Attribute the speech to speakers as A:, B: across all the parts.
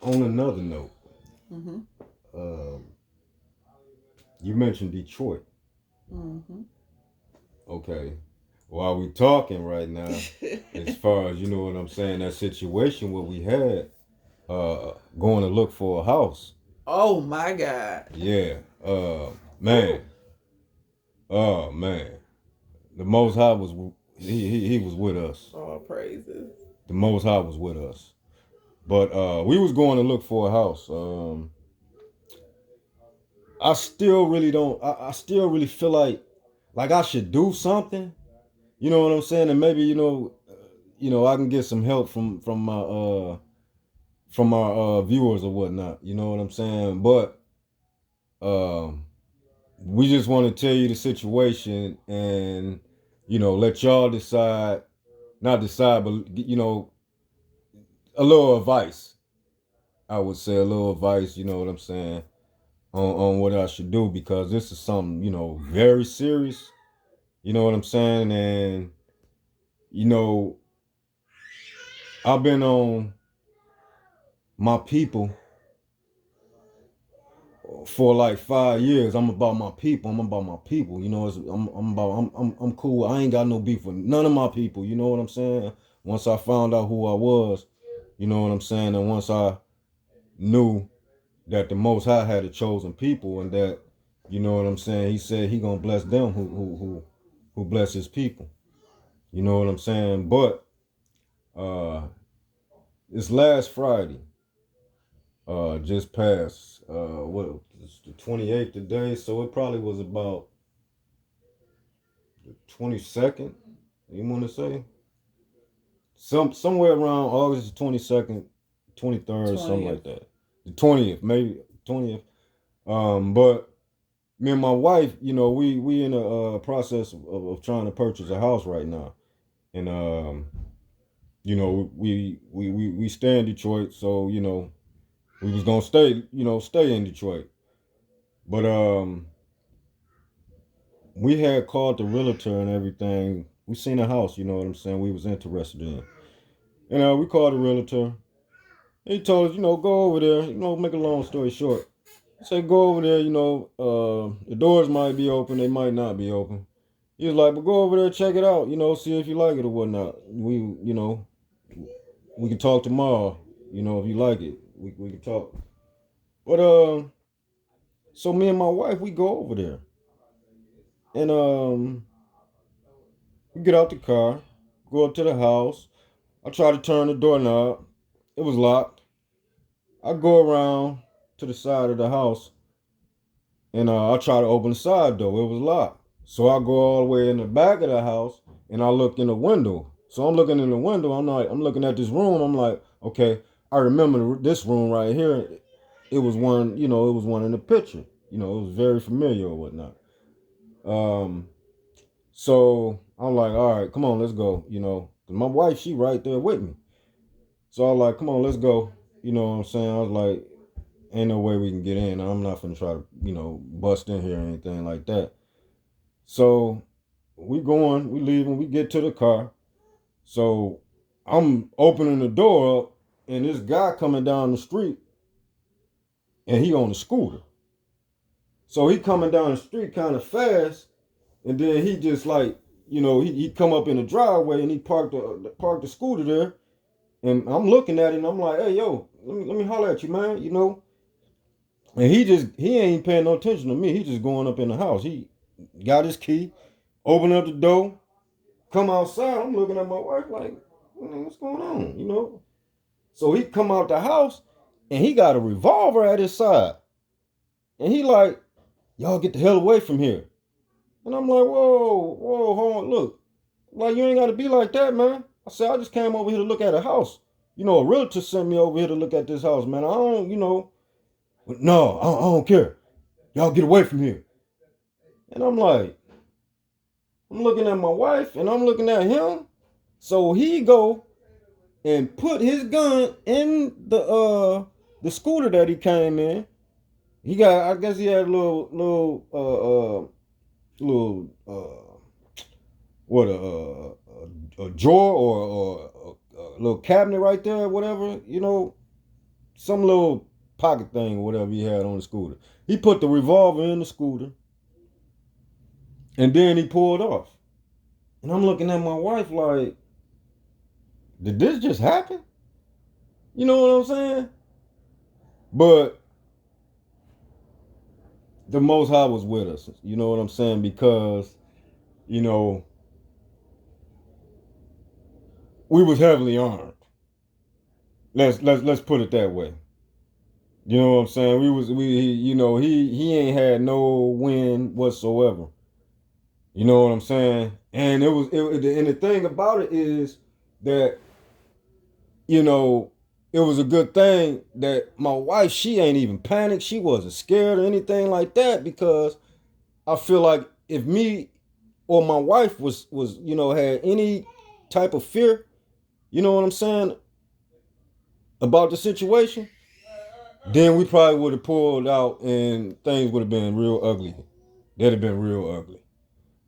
A: on another note,
B: Mm-hmm.
A: uh, you mentioned Detroit.
B: Mm-hmm.
A: Okay. While we talking right now, as far as you know what I'm saying, that situation where we had going to look for a house.
B: Oh my God.
A: Yeah. Man.
B: Woo.
A: Oh man. The Most High was he was with us.
B: All praises.
A: The Most High was with us. But we was going to look for a house. I still really don't. I still really feel like I should do something. You know what I'm saying? And maybe I can get some help from our viewers or whatnot. You know what I'm saying? But um, we just want to tell you the situation and let y'all decide. Not decide, but a little advice. I would say a little advice. You know what I'm saying on what I should do because this is something very serious. You know what I'm saying? And you know I've been on my people for like 5 years. I'm about my people. I'm about my people. I'm cool. I ain't got no beef with none of my people. You know what I'm saying? Once I found out who I was, you know what I'm saying, and once I knew that the Most High had a chosen people, and that what I'm saying, He said He gonna bless them who bless His people. You know what I'm saying? But uh, it's last Friday, just passed. What it's the 28th today, so it probably was about the 22nd. You want to say somewhere around August 22nd, 23rd, something
B: 20th.
A: like that. The 20th, maybe 20th. But me and my wife, we in a process of trying to purchase a house right now, and we stay in Detroit, so we was gonna stay in Detroit, but we had called the realtor and everything. We seen a house, you know what I'm saying. We was interested in, and we called the realtor. He told us, go over there. Make a long story short, he said go over there. The doors might be open, they might not be open. He was like, but go over there, check it out. See if you like it or whatnot. We can talk tomorrow. If you like it, we can talk. But so me and my wife, we go over there, and we get out the car, go up to the house. I try to turn the doorknob. It was locked. I go around to the side of the house, and I try to open the side door. It was locked. So I go all the way in the back of the house, and I look in the window. So I'm looking in the window. I'm looking at this room. I'm like, okay, I remember this room right here. It was one, it was one in the picture. It was very familiar or whatnot. Um, so I'm like, all right, come on, let's go. 'Cause my wife, she right there with me. So I'm like, come on, let's go. You know what I'm saying? I was like, ain't no way we can get in. I'm not gonna try to, bust in here or anything like that. So we leaving, we get to the car. So I'm opening the door up, and this guy coming down the street, and he on a scooter. So he coming down the street kind of fast, and then he just like, he come up in the driveway and he parked the scooter there, and I'm looking at it and I'm like, hey yo, let me holler at you, man, And he ain't paying no attention to me. He just going up in the house. He got his key, open up the door, come outside. I'm looking at my wife like, man, what's going on? So he come out the house and he got a revolver at his side. And he like, y'all get the hell away from here. And I'm like, whoa, hold on, look. Like, you ain't got to be like that, man. I said, I just came over here to look at a house. A realtor sent me over here to look at this house, man. I don't, no, I don't care. Y'all get away from here. And I'm like, I'm looking at my wife and I'm looking at him. So he go and put his gun in the scooter that he came in. I guess he had a what a drawer or a little cabinet right there, whatever. some little pocket thing or whatever he had on the scooter. He put the revolver in the scooter, and then he pulled off. And I'm looking at my wife like, did this just happen? You know what I'm saying? But the Most High was with us. You know what I'm saying? Because, you know, we was heavily armed. Let's put it that way. You know what I'm saying? He ain't had no win whatsoever. You know what I'm saying? And and the thing about it is that, you know, it was a good thing that my wife, she ain't even panicked. She wasn't scared or anything like that, because I feel like if me or my wife was had any type of fear, you know what I'm saying, about the situation, then we probably would have pulled out and things would have been real ugly. That'd have been real ugly.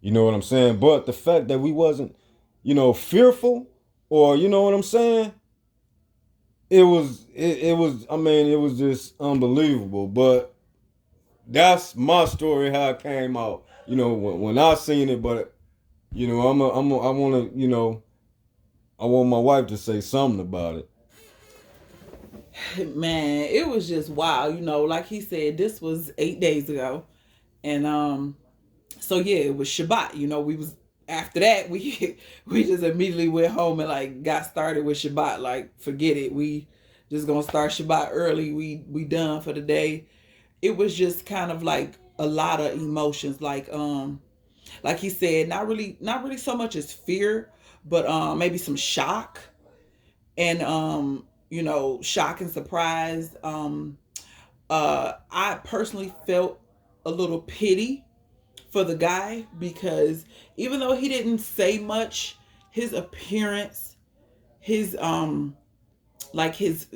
A: You know what I'm saying? But the fact that we wasn't, fearful, or you know what I'm saying, it was just unbelievable. But that's my story, how it came out. When I seen it, but I want to, I want my wife to say something about it.
B: Man, it was just wow. Like he said, this was 8 days ago, and so yeah, it was Shabbat. We was after that we we just immediately went home and like got started with Shabbat. Like forget it, we just gonna start Shabbat early. We done for the day. It was just kind of like a lot of emotions, like he said, not really so much as fear, but maybe some shock and shock and surprise. I personally felt a little pity for the guy, because even though he didn't say much, his appearance, his his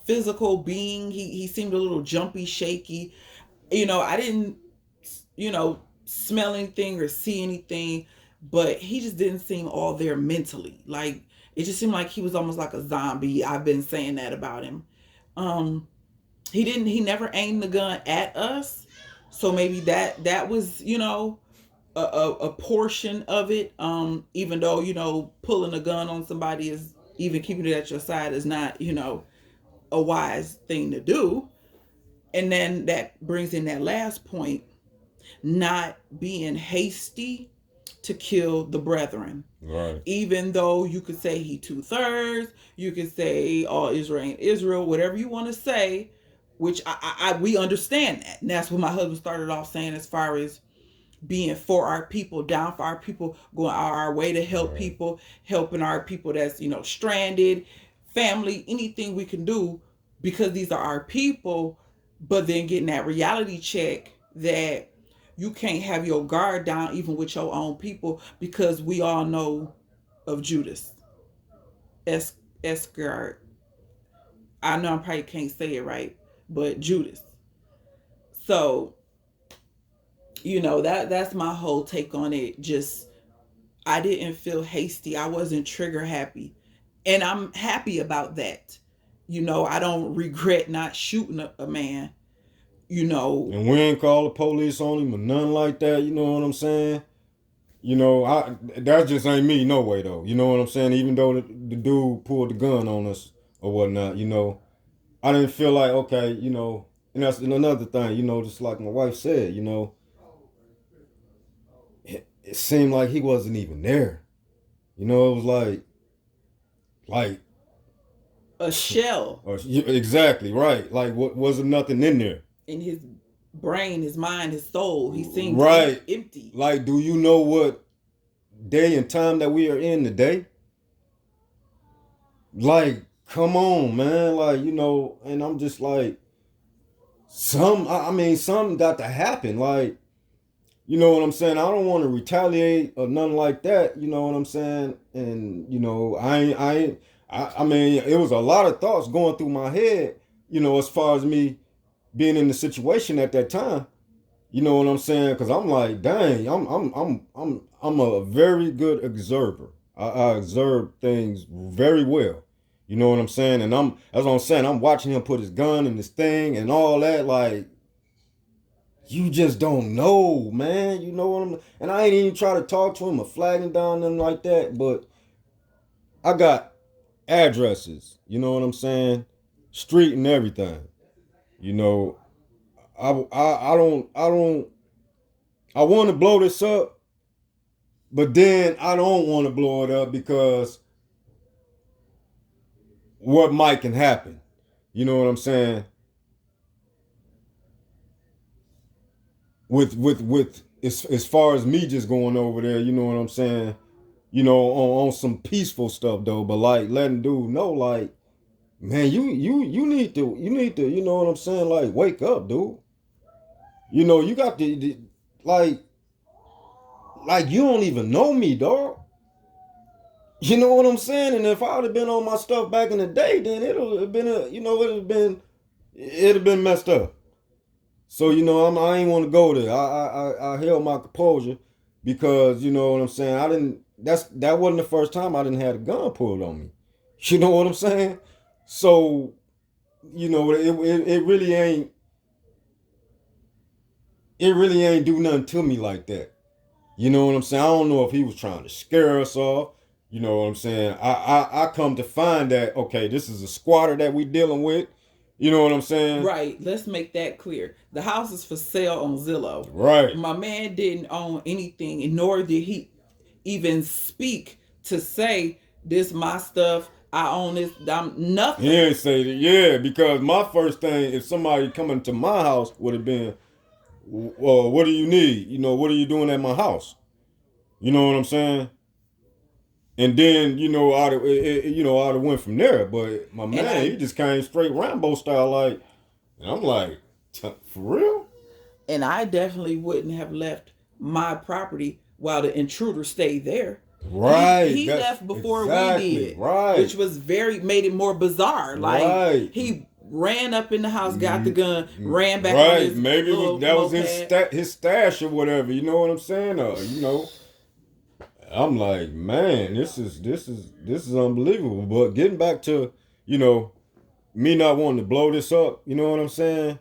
B: physical being, he seemed a little jumpy, shaky. I didn't smell anything or see anything, but he just didn't seem all there mentally. Like it just seemed like he was almost like a zombie. I've been saying that about him. Um, he never aimed the gun at us, so maybe that was a portion of it. Even though pulling a gun on somebody, is even keeping it at your side, is not a wise thing to do. And then that brings in that last point, not being hasty to kill the brethren.
A: Right.
B: Even though you could say he 2/3, you could say all Israel ain't Israel, whatever you want to say, which we understand that. And that's what my husband started off saying, as far as being for our people, down for our people, going our way to help people, helping our people that's stranded, family, anything we can do, because these are our people. But then getting that reality check that you can't have your guard down even with your own people, because we all know of Judas Iscariot. I know I probably can't say it right, but Judas. So that's my whole take on it. Just, I didn't feel hasty. I wasn't trigger happy, and I'm happy about that. I don't regret not shooting a man.
A: And we ain't call the police on him or nothing like that. You know what I'm saying? That just ain't me, no way though. You know what I'm saying? Even though the dude pulled the gun on us or whatnot, I didn't feel like, okay, and that's another thing, just like my wife said, it seemed like he wasn't even there. It was like
B: a shell
A: exactly right. Like, what, wasn't nothing in there
B: in his brain, his mind, his soul. He seemed
A: right
B: empty.
A: Like, do you know what day and time that we are in today? Like, come on, man. Like, and I'm just like, something got to happen. Like, you know what I'm saying? I don't want to retaliate or nothing like that. You know what I'm saying? And I mean, it was a lot of thoughts going through my head. As far as me being in the situation at that time. You know what I'm saying? Because I'm like, dang, I'm a very good observer. I observe things very well. You know what I'm saying? And that's what I'm saying. I'm watching him put his gun in his thing and all that. Like, you just don't know, man. You know what I'm. And I ain't even try to talk to him or flag him down and like that. But I got addresses. You know what I'm saying? Street and everything. You know, I don't. I want to blow this up, but then I don't want to blow it up because what might can happen. You know what I'm saying? With as far as me just going over there, you know what I'm saying? You know, on some peaceful stuff though, but like letting dude know, like, man, you need to, you know what I'm saying? Like, wake up, dude. You know, you got the like you don't even know me, dog. You know what I'm saying? And if I would have been on my stuff back in the day, then it'll have been it'd have been messed up. So you know, I ain't want to go there. I held my composure because you know what I'm saying. I didn't. That wasn't the first time I didn't have a gun pulled on me. You know what I'm saying? So you know, it really ain't do nothing to me like that. You know what I'm saying? I don't know if he was trying to scare us off. You know what I'm saying? I come to find that okay, this is a squatter that we dealing with. You know what I'm saying?
B: Right. Let's make that clear. The house is for sale on Zillow.
A: Right.
B: My man didn't own anything, and nor did he even speak to say this my stuff. I own this. I'm nothing.
A: He ain't say that. Yeah, because my first thing, if somebody coming to my house, would have been, well, what do you need? You know, what are you doing at my house? You know what I'm saying? And then you know, I'd have went from there. But my man, he just came straight Rambo style, like, and I'm like, for real?
B: And I definitely wouldn't have left my property while the intruder stayed there.
A: Right.
B: He left before
A: exactly,
B: we did.
A: Right.
B: Which was made it more bizarre. Like
A: right.
B: He ran up in the house, got the gun, ran back.
A: Right.
B: On his
A: Maybe that was his stash or whatever. You know what I'm saying? You know. I'm like, man, this is unbelievable. But getting back to, you know, me not wanting to blow this up, you know what I'm saying?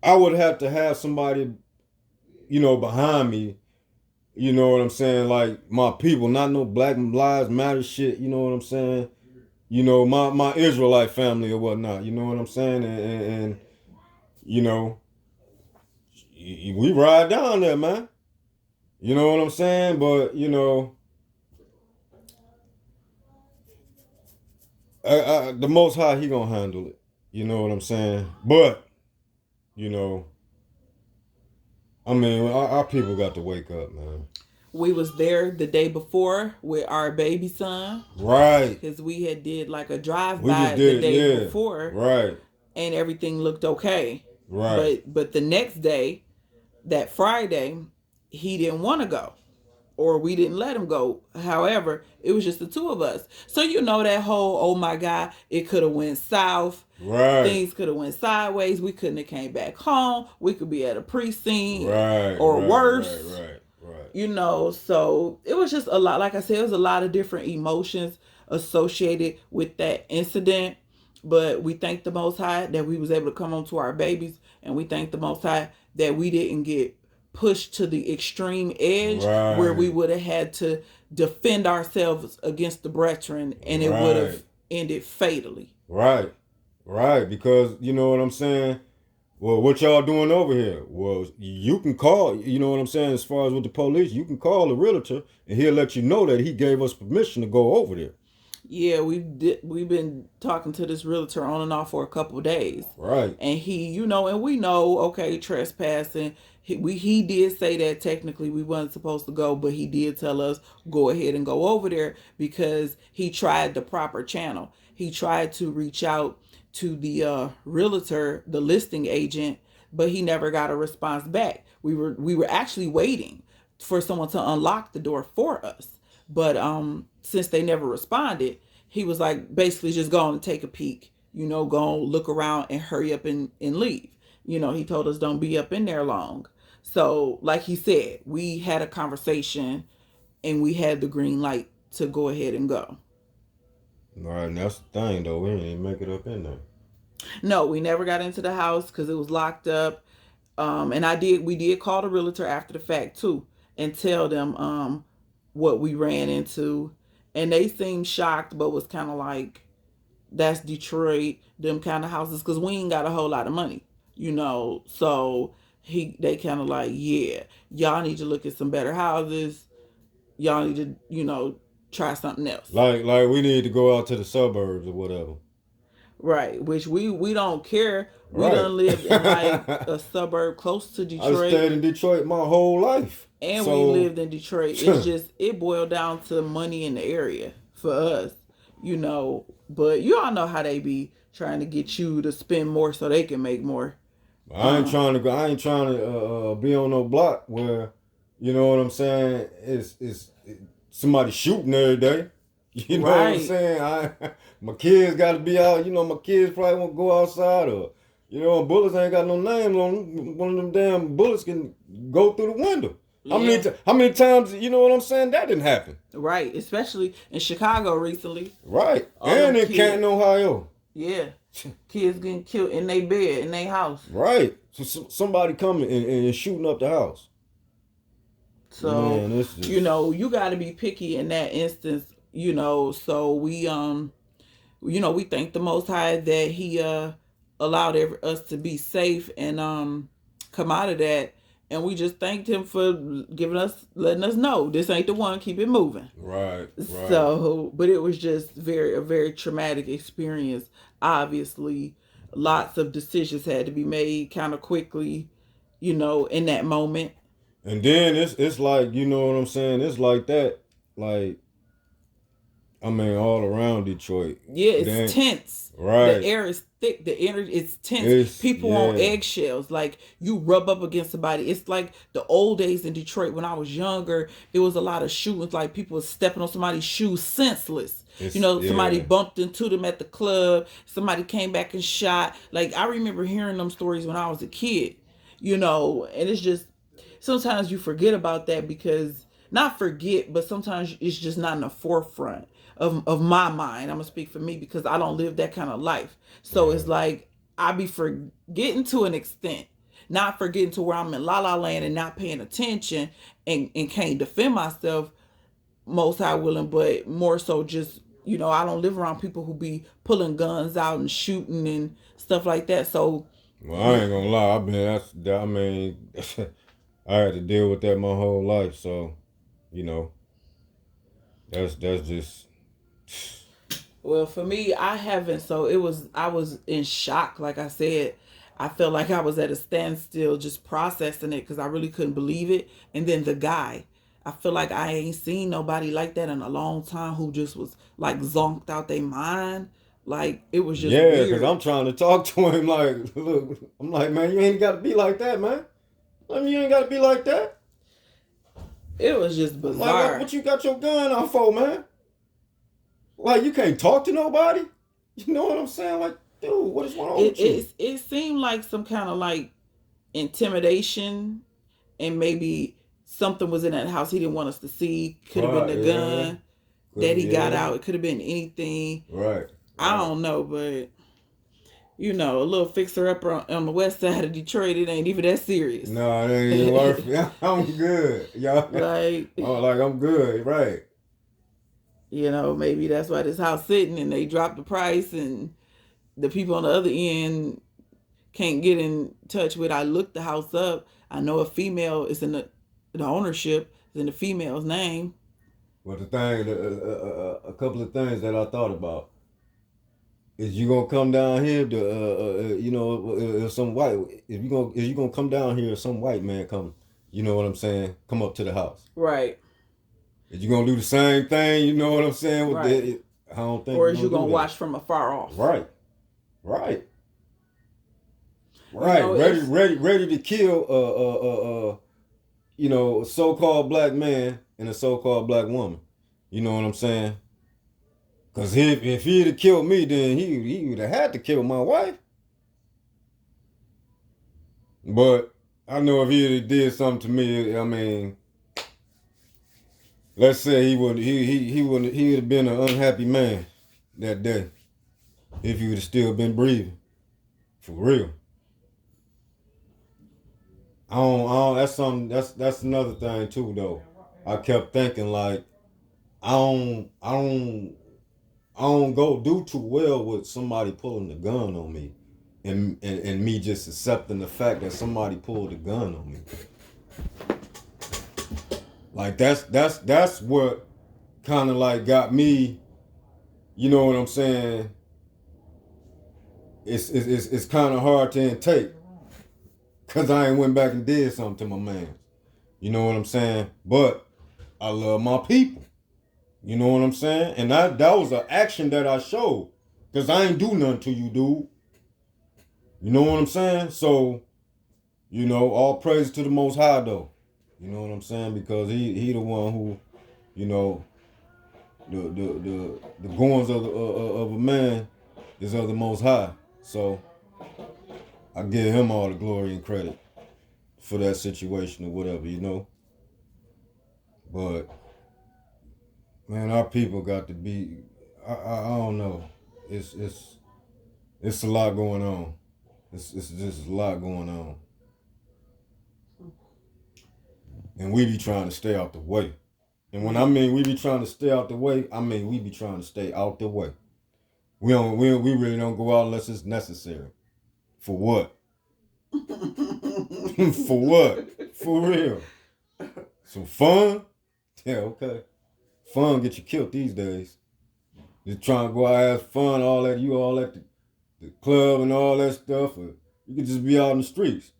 A: I would have to have somebody, you know, behind me, you know what I'm saying? Like my people, not no Black Lives Matter shit, you know what I'm saying? You know, my Israelite family or whatnot, you know what I'm saying? And you know, we ride down there, man. You know what I'm saying? But, you know, the Most High, he gonna handle it. You know what I'm saying? But, you know, I mean, our people got to wake up, man.
B: We was there the day before with our baby son.
A: Right.
B: Because we had did like a drive-by the day before.
A: Right.
B: And everything looked okay.
A: Right.
B: But the next day, that Friday, he didn't want to go. Or we didn't let him go. However, it was just the two of us. So you know that whole, oh my God, it could have went south.
A: Right.
B: Things could have went sideways. We couldn't have came back home. We could be at a precinct. Right. Or worse.
A: Right.
B: You know, so it was just a lot. Like I said, it was a lot of different emotions associated with that incident. But we thank the Most High that we was able to come home to our babies. And we thank the Most High that we didn't get pushed to the extreme edge where we would have had to defend ourselves against the brethren, and it would have ended fatally.
A: Right. Because you know what I'm saying? Well, what y'all doing over here? Well, you can call, you know what I'm saying, as far as with the police, you can call the realtor and he'll let you know that he gave us permission to go over there.
B: Yeah, we've been talking to this realtor on and off for a couple of days.
A: Right.
B: And he, you know, and we know, okay, trespassing. He did say that technically we wasn't supposed to go, but he did tell us go ahead and go over there because he tried the proper channel. He tried to reach out to the realtor, the listing agent, but he never got a response back. We were actually waiting for someone to unlock the door for us. But since they never responded, he was like, basically just go and take a peek, you know, go look around and hurry up and leave. You know, he told us don't be up in there long. So like he said, we had a conversation and we had the green light to go ahead and go.
A: Right, and that's the thing though. We didn't even make it up in there.
B: No, we never got into the house because it was locked up. And we did call the realtor after the fact too and tell them what we ran into. And they seemed shocked, but was kind of like, that's Detroit, them kind of houses, because we ain't got a whole lot of money, So they kind of like, yeah, y'all need to look at some better houses. Y'all need to, try something else.
A: Like we need to go out to the suburbs or whatever.
B: Right, which we don't care. We
A: Right.
B: done lived in like a suburb close to
A: I
B: Detroit,
A: stayed in Detroit my whole life.
B: and
A: So
B: we lived in Detroit. It's just it boiled down to money in the area for us, But you all know how they be trying to get you to spend more so they can make more.
A: I ain't trying to go. I ain't trying to be on no block where, you know what I'm saying. It's somebody shooting every day. You know what I'm
B: Right.
A: saying? My kids got to be out. My kids probably won't go outside, or bullets ain't got no name on them. One of them damn bullets can go through the window. How many times? You know what I'm saying? That didn't happen.
B: Right, especially in Chicago recently.
A: Right,
B: All
A: and
B: them
A: in
B: kids.
A: Canton, Ohio.
B: Yeah, kids getting killed in their bed in their house.
A: Right. So somebody coming and shooting up the house.
B: So
A: Man, this is...
B: you got to be picky in that instance. So we we thank the Most High that He allowed us to be safe and come out of that. And we just thanked Him for letting us know this ain't the one. Keep it moving.
A: Right.
B: So, but it was just a very traumatic experience. Obviously, lots of decisions had to be made kind of quickly, in that moment.
A: And then it's like, you know what I'm saying? It's like that, like, I mean, all around Detroit.
B: Yeah, it's tense.
A: Right.
B: The air is thick. The energy is tense. People on eggshells. Like, you rub up against somebody. It's like the old days in Detroit when I was younger. It was a lot of shootings. Like, people were stepping on somebody's shoes senseless. Somebody bumped into them at the club. Somebody came back and shot. Like, I remember hearing them stories when I was a kid. And it's just, sometimes you forget about that because, not forget, but sometimes it's just not in the forefront of my mind. I'm gonna speak for me because I don't live that kind of life. So it's like I be forgetting to an extent, not forgetting to where I'm in la la land and not paying attention and can't defend myself, Most High willing, but more so just, I don't live around people who be pulling guns out and shooting and stuff like that. So
A: well, I ain't gonna lie, I had to deal with that my whole life, so that's just...
B: Well, for me, I haven't. So I was in shock. Like I said, I felt like I was at a standstill just processing it because I really couldn't believe it. And then the guy, I feel like I ain't seen nobody like that in a long time who just was like zonked out their mind. Like, it was just
A: weird.
B: because
A: I'm trying to talk to him like, look, I'm like, man, you ain't got to be like that, man. I mean, you ain't got to be like that.
B: It was just bizarre.
A: Like, what you got your gun out for, man? Like, you can't talk to nobody? You know what I'm saying? Like, dude, what is wrong with you?
B: It seemed like some kind of like intimidation, and maybe something was in that house he didn't want us to see. Could have been the gun that he got out. It could have been anything.
A: Right.
B: I don't know, but a little fixer-upper on the west side of Detroit, it ain't even that serious.
A: No, it ain't even worth it. I'm good. Y'all. Like I'm good, right.
B: Maybe that's why this house sitting and they dropped the price and the people on the other end can't get in touch with. I looked the house up. I know a female is in the ownership is in the female's name.
A: Well, the thing, a couple of things that I thought about. Is you gonna come down here to if some white if you gonna come down here, some white man come, you know what I'm saying, come up to the house,
B: right?
A: Is you gonna do the same thing, you know what I'm saying, with
B: right.
A: I don't think.
B: Or is you gonna watch from afar off?
A: Right. Ready to kill a so-called black man and a so-called black woman, you know what I'm saying. Because if he'd have killed me, then he would have had to kill my wife. But I know if he did something to me, I mean, let's say he would have been an unhappy man that day if he would have still been breathing. For real. I don't that's something that's another thing too though. I kept thinking like I don't go do too well with somebody pulling the gun on me. And me just accepting the fact that somebody pulled a gun on me. Like that's what kind of like got me, you know what I'm saying? It's kind of hard to intake because I ain't went back and did something to my man. You know what I'm saying? But I love my people. You know what I'm saying? And that was an action that I showed because I ain't do nothing to you, dude. You know what I'm saying? So, all praise to the Most High, though. You know what I'm saying? Because he the one who, you know, the goings of a man is of the Most High. So I give him all the glory and credit for that situation or whatever. But man, our people got to be. I don't know. It's a lot going on. It's just a lot going on, and we be trying to stay out the way. And when I mean we be trying to stay out the way, I mean we be trying to stay out the way. We really don't go out unless it's necessary. For what? For what? For real. Some fun? Yeah, okay. Fun get you killed these days. Just trying to go out and have fun, all that you all at the club and all that stuff, or you could just be out in the streets.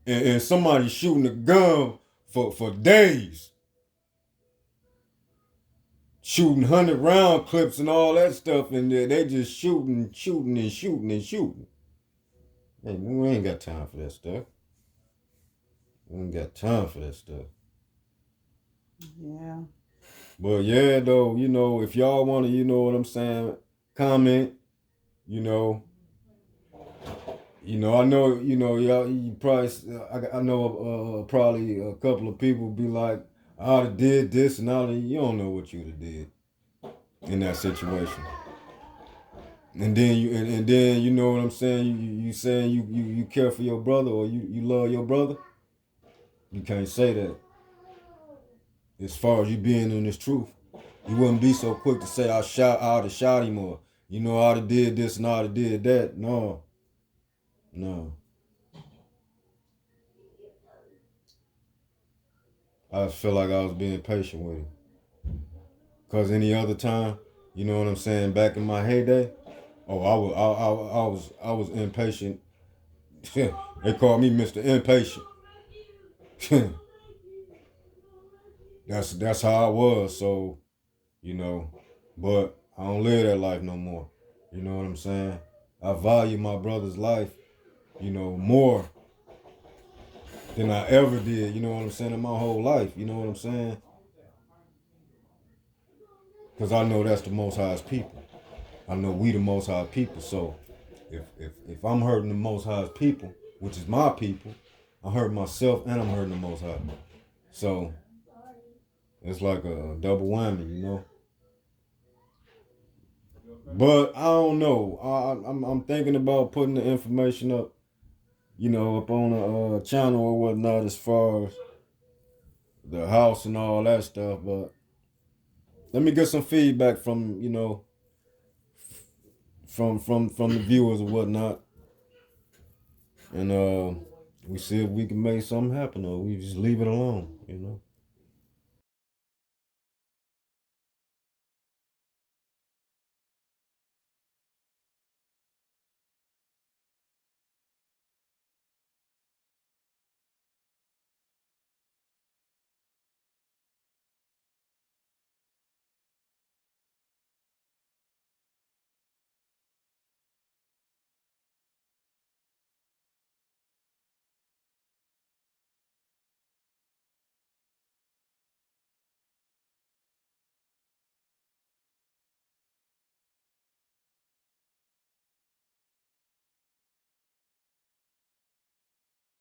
A: And somebody shooting a gun for days. Shooting 100 round clips and all that stuff, and they just shooting, shooting, and shooting, and shooting. Hey, we ain't got time for that stuff. We ain't got time for that stuff.
B: Yeah.
A: But yeah, though, if y'all want to, you know what I'm saying, comment, you know, I know, y'all, you probably, I know probably a couple of people be like, I would have did this and you don't know what you would have did in that situation. And then and then you know what I'm saying. You saying you care for your brother or you love your brother. You can't say that. As far as you being in this truth, you wouldn't be so quick to say I would have shot him or I would have did this and I would have did that. No, no. I feel like I was being patient with him. Cause any other time, you know what I'm saying. Back in my heyday, oh I was impatient. They called me Mr. Impatient. That's how I was. So, you know, but I don't live that life no more. You know what I'm saying? I value my brother's life, more than I ever did. You know what I'm saying? In my whole life. You know what I'm saying? Because I know that's the Most High's people. I know we the Most High people. So if I'm hurting the Most High's people, which is my people, I'm hurting myself and I'm hurting the Most High. So it's like a double whammy. But I don't know. I'm thinking about putting the information up, up on a channel or whatnot as far as the house and all that stuff. But let me get some feedback from from the viewers or whatnot, and we see if we can make something happen or we just leave it alone.